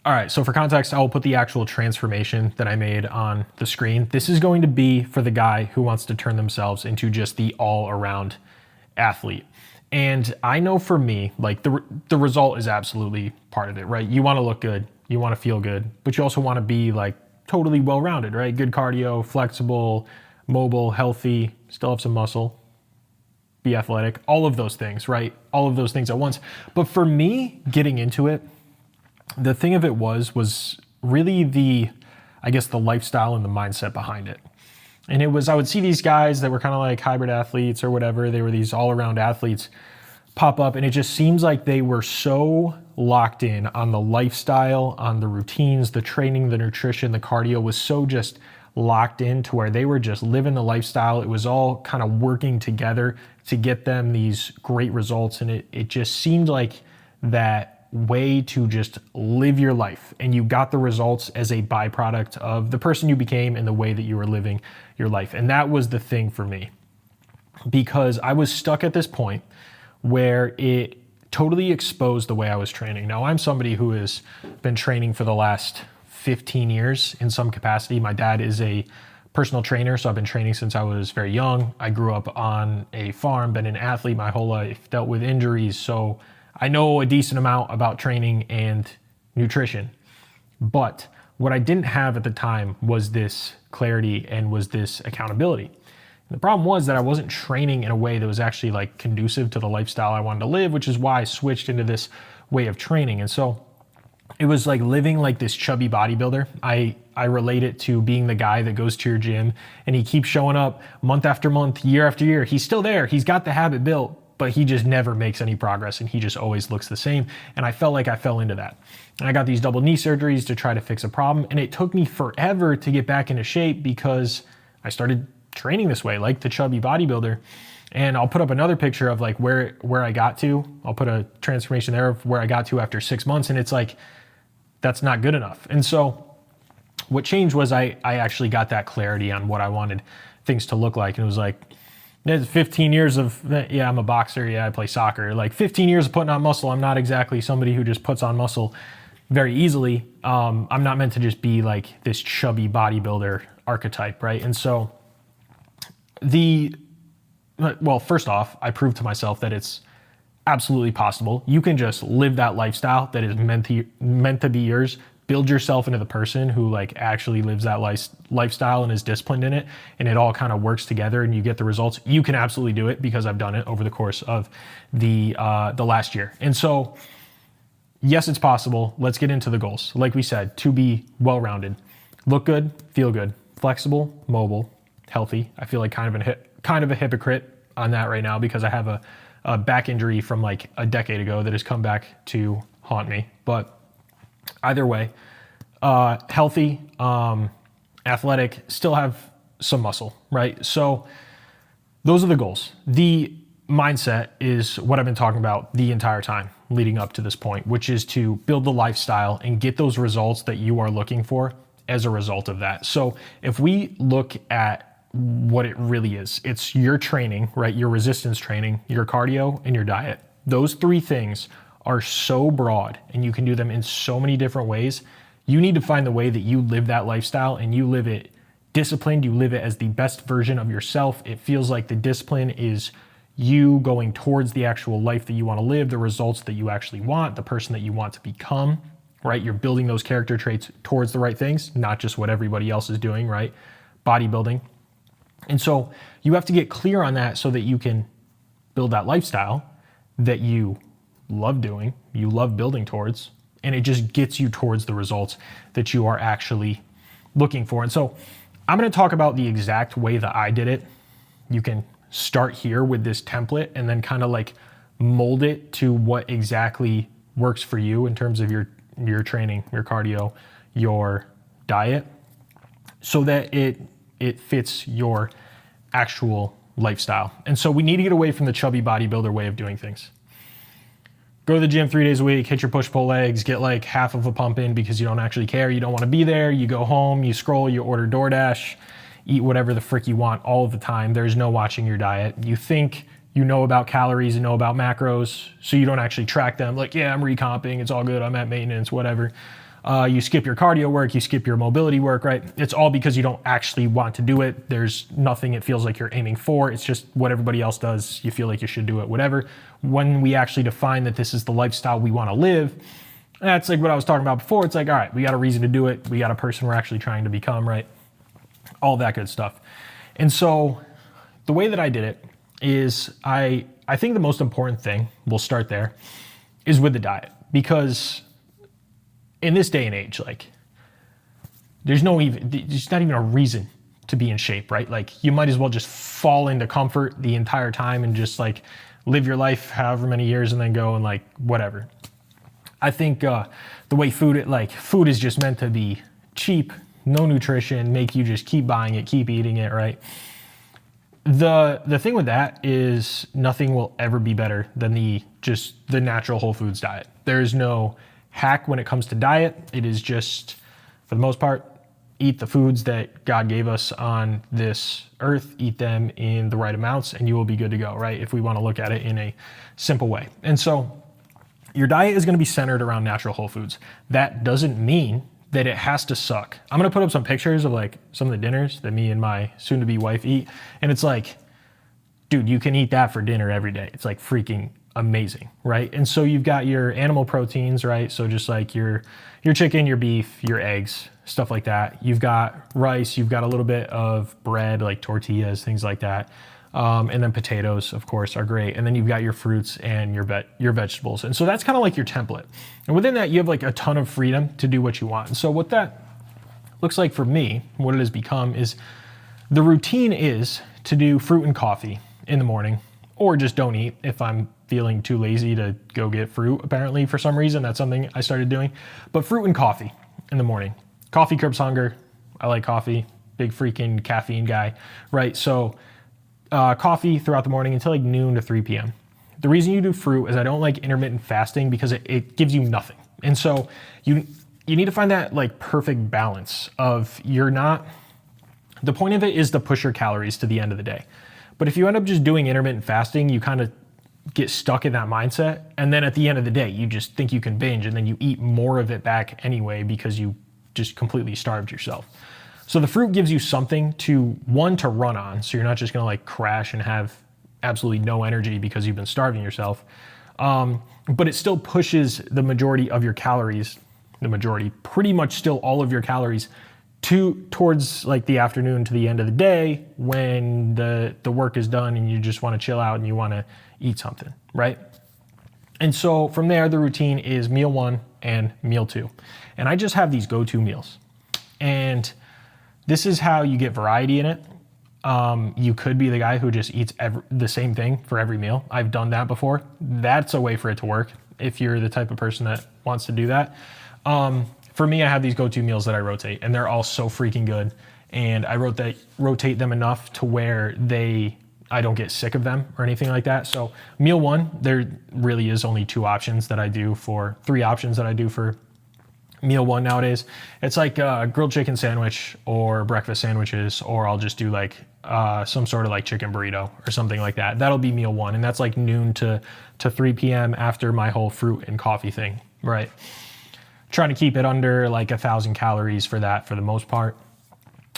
All right, so for context, I will put the actual transformation that I made on the screen. This is going to be for the guy who wants to turn themselves into just the all-around athlete. And I know for me, like the result is absolutely part of it, right? You want to look good, you want to feel good, but you also want to be like totally well-rounded, right? Good cardio, flexible, mobile, healthy, still have some muscle, be athletic, all of those things, right? All of those things at once. But for me, getting into it, the thing of it was really the lifestyle and the mindset behind it. And it was, I would see these guys that were kind of like hybrid athletes or whatever. They were these all-around athletes pop up, and it just seems like they were so locked in on the lifestyle, on the routines, the training, the nutrition, the cardio was so just locked in to where they were just living the lifestyle. It was all kind of working together to get them these great results. And it just seemed like that way to just live your life, and you got the results as a byproduct of the person you became and the way that you were living your life. And that was the thing for me, because I was stuck at this point where it totally exposed the way I was training. Now, I'm somebody who has been training for the last 15 years in some capacity. My dad is a personal trainer, so I've been training since I was very young. I grew up on a farm, been an athlete my whole life, dealt with injuries, so I know a decent amount about training and nutrition. But what I didn't have at the time was this clarity and was this accountability. And the problem was that I wasn't training in a way that was actually like conducive to the lifestyle I wanted to live, which is why I switched into this way of training. And so it was like living like this chubby bodybuilder. I relate it to being the guy that goes to your gym and he keeps showing up month after month, year after year. He's still there. He's got the habit built, but he just never makes any progress and he just always looks the same. And I felt like I fell into that. And I got these double knee surgeries to try to fix a problem. And it took me forever to get back into shape because I started training this way, like the chubby bodybuilder. And I'll put up another picture of like where I got to. I'll put a transformation there of where I got to after 6 months. And it's like, that's not good enough. And so what changed was I actually got that clarity on what I wanted things to look like. And it was like, there's 15 years of, yeah, I'm a boxer. Yeah, I play soccer. Like 15 years of putting on muscle. I'm not exactly somebody who just puts on muscle very easily. I'm not meant to just be like this chubby bodybuilder archetype, right? And so first off, I proved to myself that it's absolutely possible. You can just live that lifestyle that is meant to be yours. Build yourself into the person who like actually lives that lifestyle and is disciplined in it, and it all kind of works together and you get the results. You can absolutely do it because I've done it over the course of the last year. And so, yes, it's possible. Let's get into the goals. Like we said, to be well-rounded, look good, feel good, flexible, mobile, healthy. I feel like kind of a hypocrite on that right now because I have a back injury from like a decade ago that has come back to haunt me. But either way, healthy, athletic, still have some muscle, right? So those are the goals. The mindset is what I've been talking about the entire time leading up to this point, which is to build the lifestyle and get those results that you are looking for as a result of that. So if we look at what it really is, it's your training, right? Your resistance training, your cardio, and your diet. Those three things are so broad and you can do them in so many different ways. You need to find the way that you live that lifestyle and you live it disciplined. You live it as the best version of yourself. It feels like the discipline is you going towards the actual life that you want to live, the results that you actually want, the person that you want to become, right? You're building those character traits towards the right things, not just what everybody else is doing, right? Bodybuilding. And so you have to get clear on that so that you can build that lifestyle that you love doing, you love building towards, and it just gets you towards the results that you are actually looking for. And so I'm going to talk about the exact way that I did it. You can start here with this template and then kind of like mold it to what exactly works for you in terms of your training, your cardio, your diet, so that it fits your actual lifestyle. And so we need to get away from the chubby bodybuilder way of doing things. Go to the gym 3 days a week, hit your push-pull legs, get like half of a pump in because you don't actually care. You don't want to be there. You go home, you scroll, you order DoorDash, eat whatever the frick you want all of the time. There's no watching your diet. You think you know about calories and know about macros, so you don't actually track them. Like, yeah, I'm recomping. It's all good. I'm at maintenance, whatever. You skip your cardio work, you skip your mobility work, right? It's all because you don't actually want to do it. There's nothing it feels like you're aiming for. It's just what everybody else does. You feel like you should do it, whatever. When we actually define that this is the lifestyle we want to live, that's like what I was talking about before. It's like, all right, we got a reason to do it. We got a person we're actually trying to become, right? All that good stuff. And so the way that I did it is I think the most important thing, we'll start there, is with the diet. Because in this day and age, like, there's not even a reason to be in shape, right? Like, you might as well just fall into comfort the entire time and just like live your life however many years and then go and like whatever. I think the way food is just meant to be cheap, no nutrition, make you just keep buying it, keep eating it, right? The thing with that is nothing will ever be better than the natural whole foods diet. There is no hack when it comes to diet. It is just, for the most part, eat the foods that God gave us on this earth, eat them in the right amounts, and you will be good to go, right? If we want to look at it in a simple way. And so your diet is going to be centered around natural whole foods. That doesn't mean that it has to suck. I'm going to put up some pictures of like some of the dinners that me and my soon-to-be wife eat. And it's like, dude, you can eat that for dinner every day. It's like freaking amazing, right? And so you've got your animal proteins, right? So just like your chicken, your beef, your eggs, stuff like that. You've got rice, you've got a little bit of bread, like tortillas, things like that. And then potatoes, of course, are great. And then you've got your fruits and your vegetables. And so that's kind of like your template. And within that, you have like a ton of freedom to do what you want. And so what that looks like for me, what it has become is the routine is to do fruit and coffee in the morning, or just don't eat if I'm feeling too lazy to go get fruit. Apparently, for some reason, that's something I started doing. But fruit and coffee in the morning. Coffee curbs hunger. I like coffee. Big freaking caffeine guy, right? So coffee throughout the morning until like noon to 3 p.m. The reason you do fruit is I don't like intermittent fasting because it gives you nothing. And so you need to find that like perfect balance of the point of it is to push your calories to the end of the day. But if you end up just doing intermittent fasting, you kind of get stuck in that mindset. And then at the end of the day, you just think you can binge and then you eat more of it back anyway because you just completely starved yourself. So the fruit gives you something to run on. So you're not just going to like crash and have absolutely no energy because you've been starving yourself. But it still pushes the majority of your calories, pretty much still all of your calories towards like the afternoon to the end of the day when the work is done and you just want to chill out and you want to eat something, right? And so from there, the routine is meal 1 and meal 2. And I just have these go-to meals. And this is how you get variety in it. You could be the guy who just eats the same thing for every meal. I've done that before. That's a way for it to work if you're the type of person that wants to do that. For me, I have these go-to meals that I rotate, and they're all so freaking good. And I rotate them enough to where I don't get sick of them or anything like that. So meal 1, there really is only 3 options that I do for meal 1 nowadays. It's like a grilled chicken sandwich or breakfast sandwiches, or I'll just do like some sort of like chicken burrito or something like that. That'll be meal 1. And that's like noon to 3 p.m. after my whole fruit and coffee thing, right? Trying to keep it under like 1,000 calories for that for the most part.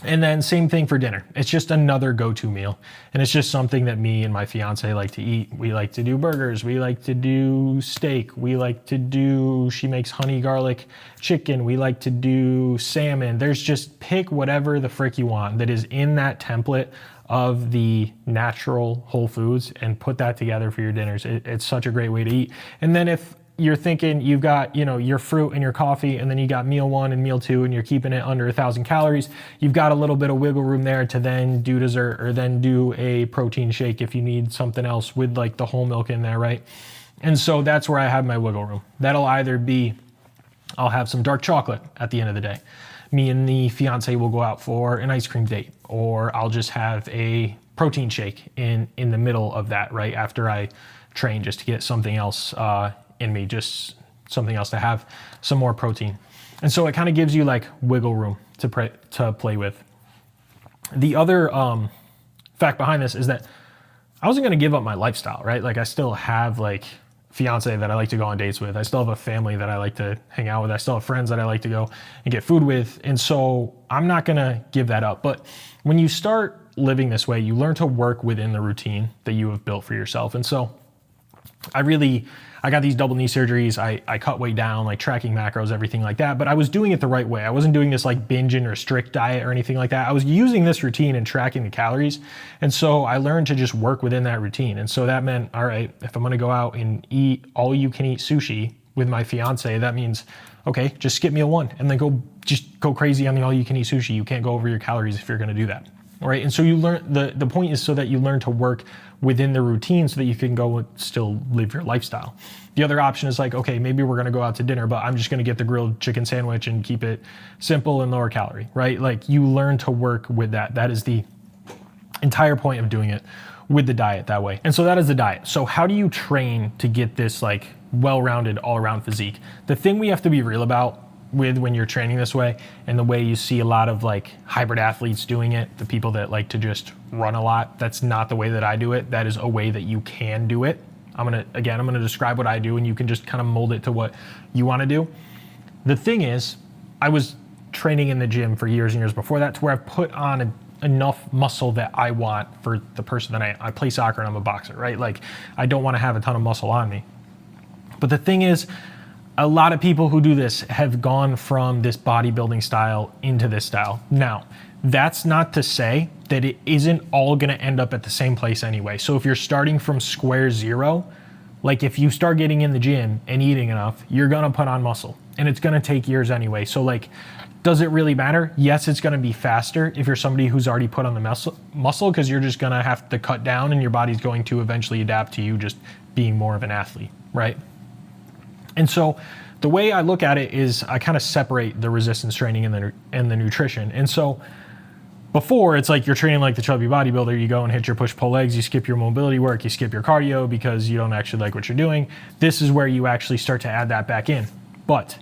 And then same thing for dinner. It's just another go-to meal. And it's just something that me and my fiance like to eat. We like to do burgers. We like to do steak. She makes honey garlic chicken. We like to do salmon. There's just pick whatever the frick you want that is in that template of the natural whole foods and put that together for your dinners. It's such a great way to eat. And then if you're thinking you've got, your fruit and your coffee, and then you got meal 1 and meal 2, and you're keeping it under 1,000 calories, you've got a little bit of wiggle room there to then do dessert or then do a protein shake if you need something else with like the whole milk in there, right? And so that's where I have my wiggle room. That'll either be, I'll have some dark chocolate at the end of the day. Me and the fiance will go out for an ice cream date, or I'll just have a protein shake in the middle of that, right? After I train, just to get something else in me, just something else to have some more protein. And so it kind of gives you like wiggle room to play with. The other fact behind this is that I wasn't going to give up my lifestyle, right? Like I still have like fiance that I like to go on dates with. I still have a family that I like to hang out with. I still have friends that I like to go and get food with. And so I'm not going to give that up. But when you start living this way, you learn to work within the routine that you have built for yourself. And so I got these double knee surgeries. I cut weight down, like tracking macros, everything like that. But I was doing it the right way. I wasn't doing this like binge and restrict diet or anything like that. I was using this routine and tracking the calories. And so I learned to just work within that routine. And so that meant, all right, if I'm going to go out and eat all you can eat sushi with my fiance, that means, okay, just skip meal one and then go crazy on the all you can eat sushi. You can't go over your calories if you're going to do that. All right. And so you learn, the point is so that you learn to work within the routine so that you can go and still live your lifestyle. The other option is like, okay, maybe we're going to go out to dinner, but I'm just going to get the grilled chicken sandwich and keep it simple and lower calorie, right? Like you learn to work with that. That is the entire point of doing it with the diet that way. And so that is the diet. So how do you train to get this like well-rounded all around physique? The thing we have to be real about with when you're training this way, and the way you see a lot of like hybrid athletes doing it, the people that like to just run a lot, that's not the way that I do it. That is a way that you can do it. I'm going to describe what I do and you can just kind of mold it to what you want to do. The thing is, I was training in the gym for years and years before that to where I've put on enough muscle that I want for the person that I play soccer and I'm a boxer, right? Like I don't want to have a ton of muscle on me. But the thing is, a lot of people who do this have gone from this bodybuilding style into this style. Now, that's not to say that it isn't all going to end up at the same place anyway. So if you're starting from square zero, like if you start getting in the gym and eating enough, you're going to put on muscle and it's going to take years anyway. So like, does it really matter? Yes, it's going to be faster if you're somebody who's already put on the muscle because you're just going to have to cut down and your body's going to eventually adapt to you just being more of an athlete, right? And so the way I look at it is I kind of separate the resistance training and the nutrition. And so before, it's like you're training like the chubby bodybuilder. You go and hit your push-pull legs. You skip your mobility work. You skip your cardio because you don't actually like what you're doing. This is where you actually start to add that back in. But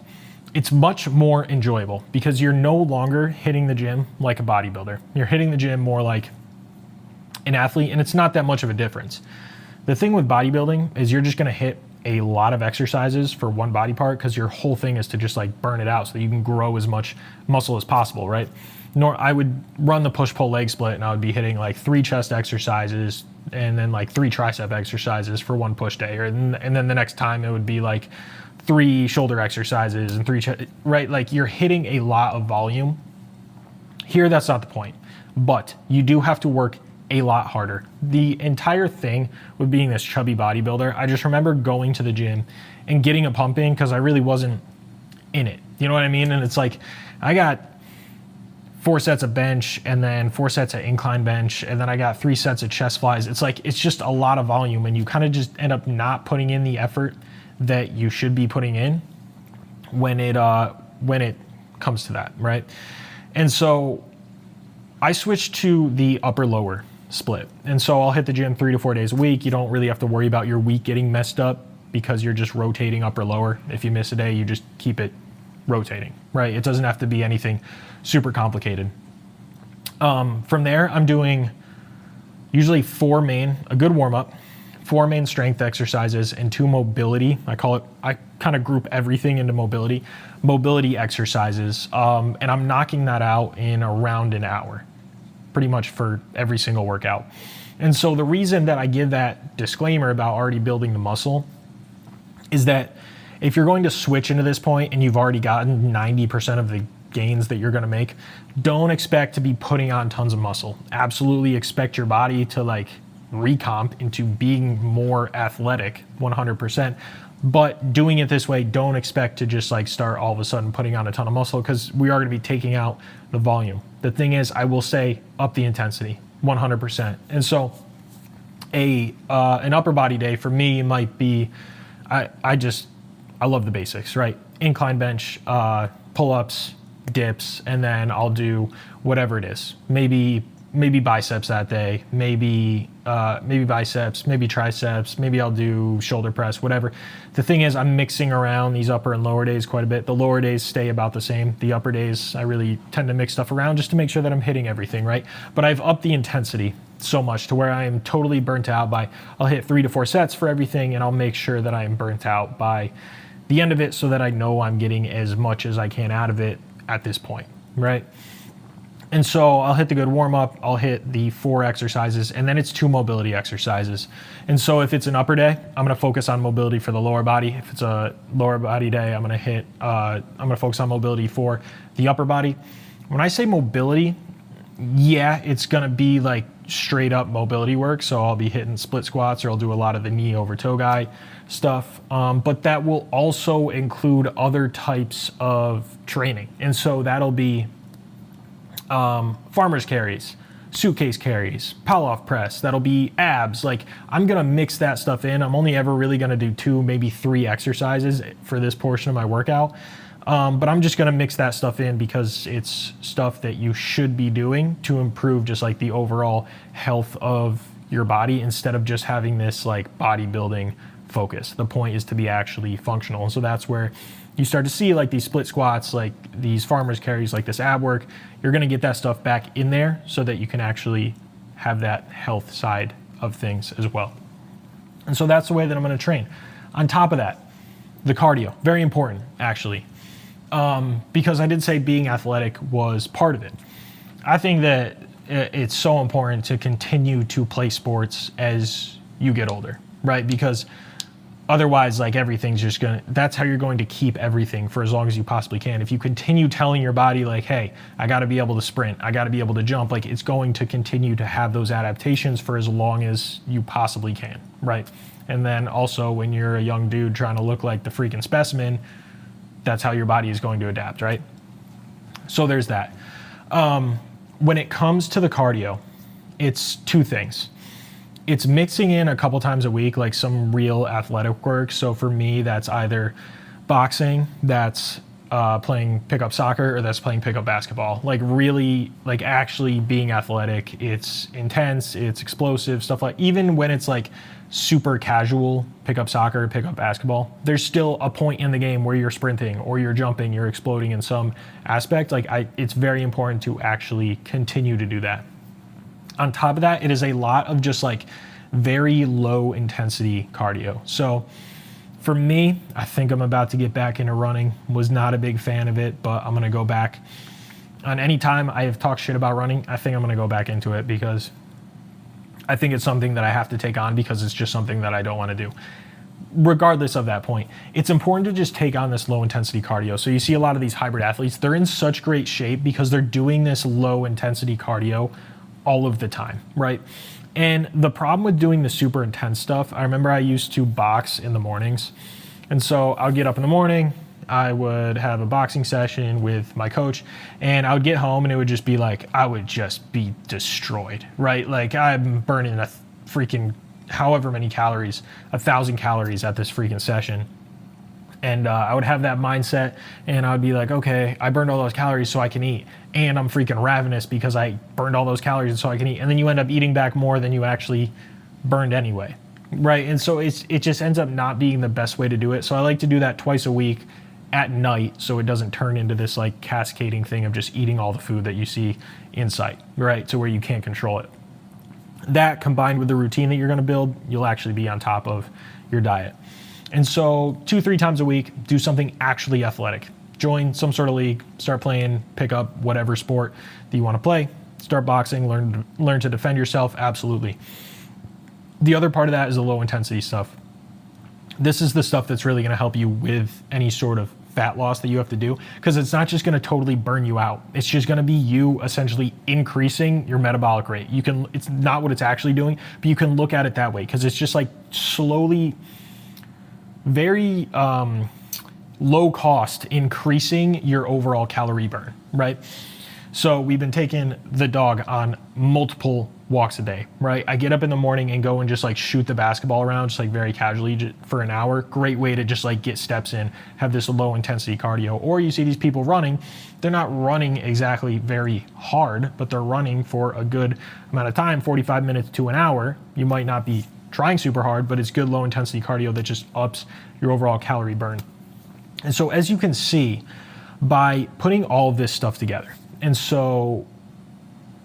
it's much more enjoyable because you're no longer hitting the gym like a bodybuilder. You're hitting the gym more like an athlete, and it's not that much of a difference. The thing with bodybuilding is you're just going to hit a lot of exercises for one body part because your whole thing is to just like burn it out so that you can grow as much muscle as possible, right? I would run the push-pull leg split and I would be hitting like 3 chest exercises and then like 3 tricep exercises for one push day, and then the next time it would be like 3 shoulder exercises and 3 chest, right? Like you're hitting a lot of volume. Here, that's not the point, but you do have to work a lot harder. The entire thing with being this chubby bodybuilder, I just remember going to the gym and getting it pumping because I really wasn't in it. You know what I mean? And it's like, I got 4 sets of bench and then 4 sets of incline bench. And then I got 3 sets of chest flies. It's like, it's just a lot of volume and you kind of just end up not putting in the effort that you should be putting in when it comes to that, right? And so I switched to the upper lower split. And so I'll hit the gym 3 to 4 days a week. You don't really have to worry about your week getting messed up because you're just rotating upper lower. If you miss a day, you just keep it rotating, right? It doesn't have to be anything super complicated. From there, I'm doing usually a good warm up, 4 main strength exercises and 2 mobility. I kind of group everything into mobility exercises. And I'm knocking that out in around an hour, pretty much for every single workout. And so the reason that I give that disclaimer about already building the muscle is that if you're going to switch into this point and you've already gotten 90% of the gains that you're going to make, don't expect to be putting on tons of muscle. Absolutely expect your body to like recomp into being more athletic 100%. But doing it this way, don't expect to just like start all of a sudden putting on a ton of muscle because we are going to be taking out the volume. The thing is, I will say up the intensity 100%. And so an upper body day for me might be, I love the basics, right? Incline bench, pull-ups, dips, and then I'll do whatever it is. Maybe maybe biceps that day, maybe biceps, maybe triceps, maybe I'll do shoulder press, whatever. The thing is, I'm mixing around these upper and lower days quite a bit. The lower days stay about the same. The upper days, I really tend to mix stuff around just to make sure that I'm hitting everything, right? But I've upped the intensity so much to where I am totally burnt out by, I'll hit 3 to 4 sets for everything, and I'll make sure that I am burnt out by the end of it so that I know I'm getting as much as I can out of it at this point, right? And so I'll hit the good warm up, I'll hit the 4 exercises, and then it's 2 mobility exercises. And so if it's an upper day, I'm gonna focus on mobility for the lower body. If it's a lower body day, I'm gonna focus on mobility for the upper body. When I say mobility, yeah, it's gonna be like straight up mobility work. So I'll be hitting split squats, or I'll do a lot of the knee over toe guy stuff. But that will also include other types of training. And so that'll be farmer's carries, suitcase carries, Palloff press, that'll be abs. Like, I'm gonna mix that stuff in. I'm only ever really gonna do 2, maybe 3 exercises for this portion of my workout. But I'm just gonna mix that stuff in because it's stuff that you should be doing to improve just like the overall health of your body, instead of just having this like bodybuilding focus. The point is to be actually functional. And so that's where you start to see like these split squats, like these farmer's carries, like this ab work. You're gonna get that stuff back in there so that you can actually have that health side of things as well. And so that's the way that I'm gonna train. On top of that, the cardio, very important actually, because I did say being athletic was part of it. I think that it's so important to continue to play sports as you get older, right? Because otherwise, like, everything's just that's how you're going to keep everything for as long as you possibly can. If you continue telling your body like, hey, I got to be able to sprint, I got to be able to jump, like, it's going to continue to have those adaptations for as long as you possibly can, right? And then also when you're a young dude trying to look like the freaking specimen, that's how your body is going to adapt, right? So there's that. When it comes to the cardio, it's 2 things. It's mixing in a couple times a week, like some real athletic work. So for me, that's either boxing, that's playing pickup soccer, or that's playing pickup basketball. Like, really, like, actually being athletic. It's intense, it's explosive, stuff like, even when it's like super casual pickup soccer, pickup basketball, there's still a point in the game where you're sprinting or you're jumping, you're exploding in some aspect. Like, it's very important to actually continue to do that. On top of that, it is a lot of just like very low intensity cardio. So for me, I think I'm about to get back into running. Was not a big fan of it, but I'm going to go back. On any time I have talked shit about running, I think I'm going to go back into it because I think it's something that I have to take on, because it's just something that I don't want to do. Regardless of that point, it's important to just take on this low intensity cardio. So you see a lot of these hybrid athletes, they're in such great shape because they're doing this low intensity cardio all of the time, right? And the problem with doing the super intense stuff, I remember I used to box in the mornings. And so I would get up in the morning, I would have a boxing session with my coach, and I would get home and it would just be like, I would just be destroyed, right? Like, I'm burning a freaking however many calories, 1,000 calories at this freaking session. And I would have that mindset, and I would be like, okay, I burned all those calories so I can eat. And I'm freaking ravenous because I burned all those calories so I can eat. And then you end up eating back more than you actually burned anyway, right? And so it just ends up not being the best way to do it. So I like to do that twice a week at night so it doesn't turn into this like cascading thing of just eating all the food that you see in sight, right? To where you can't control it. That, combined with the routine that you're going to build, you'll actually be on top of your diet. And so 2-3 times a week, do something actually athletic. Join some sort of league, start playing, pick up whatever sport that you want to play, start boxing, learn to defend yourself, absolutely. The other part of that is the low intensity stuff. This is the stuff that's really going to help you with any sort of fat loss that you have to do, because it's not just going to totally burn you out. It's just going to be you essentially increasing your metabolic rate. It's not what it's actually doing, but you can look at it that way, because it's just like slowly, very low cost, increasing your overall calorie burn, right? So we've been taking the dog on multiple walks a day, right? I get up in the morning and go and just like shoot the basketball around, just like very casually for an hour. Great way to just like get steps in, have this low intensity cardio. Or you see these people running, they're not running exactly very hard, but they're running for a good amount of time, 45 minutes to an hour. You might not be trying super hard, but it's good low intensity cardio that just ups your overall calorie burn. And so as you can see, by putting all of this stuff together, and so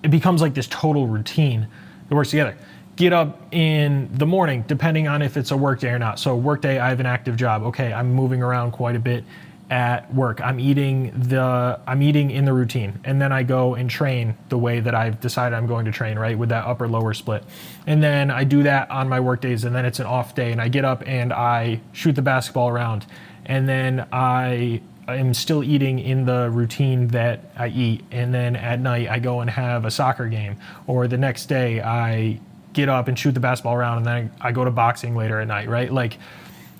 it becomes like this total routine that works together. Get up in the morning, depending on if it's a work day or not. So work day, I have an active job. Okay, I'm moving around quite a bit at work. I'm eating in the routine, and then I go and train the way that I've decided I'm going to train, right, with that upper lower split. And then I do that on my work days, and then it's an off day, and I get up and I shoot the basketball around, and then I'm still eating in the routine that I eat, and then at night I go and have a soccer game, or the next day I get up and shoot the basketball around, and then I go to boxing later at night, right? Like,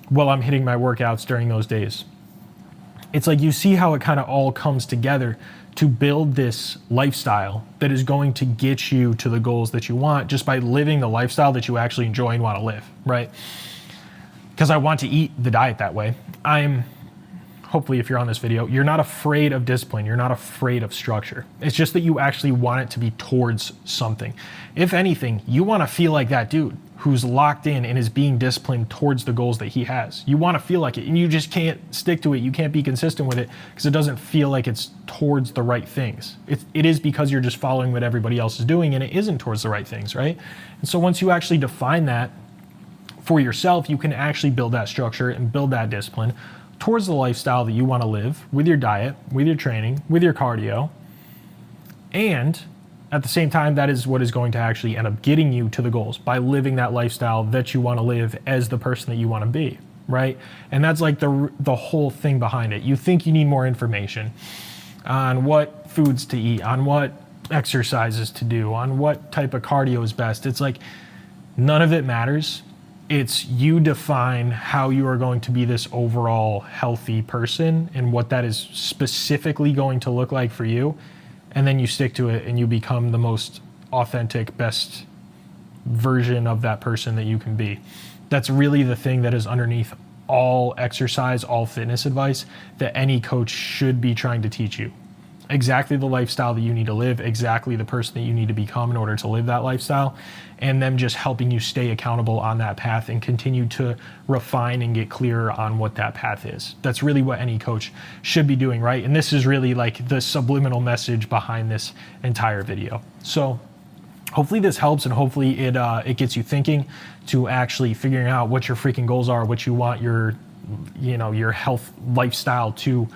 while I'm hitting my workouts during those days. It's like you see how it kind of all comes together to build this lifestyle that is going to get you to the goals that you want just by living the lifestyle that you actually enjoy and want to live, right? Because I want to eat the diet that way. Hopefully, if you're on this video, you're not afraid of discipline. You're not afraid of structure. It's just that you actually want it to be towards something. If anything, you want to feel like that dude who's locked in and is being disciplined towards the goals that he has. You want to feel like it, and you just can't stick to it. You can't be consistent with it because it doesn't feel like it's towards the right things. It is because you're just following what everybody else is doing, and it isn't towards the right things, right? And so once you actually define that for yourself, you can actually build that structure and build that discipline towards the lifestyle that you want to live with your diet, with your training, with your cardio. And at the same time, that is what is going to actually end up getting you to the goals by living that lifestyle that you want to live as the person that you want to be, right? And that's like the whole thing behind it. You think you need more information on what foods to eat, on what exercises to do, on what type of cardio is best. It's like none of it matters. It's you define how you are going to be this overall healthy person and what that is specifically going to look like for you. And then you stick to it and you become the most authentic, best version of that person that you can be. That's really the thing that is underneath all exercise, all fitness advice that any coach should be trying to teach you. Exactly the lifestyle that you need to live, exactly the person that you need to become in order to live that lifestyle, and them just helping you stay accountable on that path and continue to refine and get clearer on what that path is. That's really what any coach should be doing, right? And this is really like the subliminal message behind this entire video. So hopefully this helps, and hopefully it gets you thinking to actually figuring out what your freaking goals are, what you want your health lifestyle to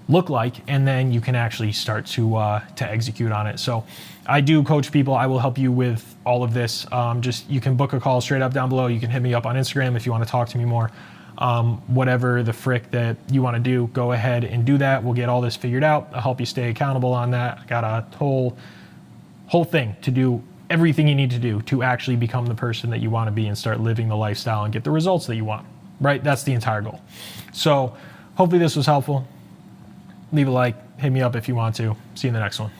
look like, and then you can actually start to execute on it. So I do coach people. I will help you with all of this. You can book a call straight up down below. You can hit me up on Instagram if you want to talk to me more. Whatever the frick that you want to do, go ahead and do that. We'll get all this figured out. I'll help you stay accountable on that. I got a whole thing to do, everything you need to do to actually become the person that you want to be and start living the lifestyle and get the results that you want, right? That's the entire goal. So hopefully this was helpful. Leave a like, hit me up if you want to. See you in the next one.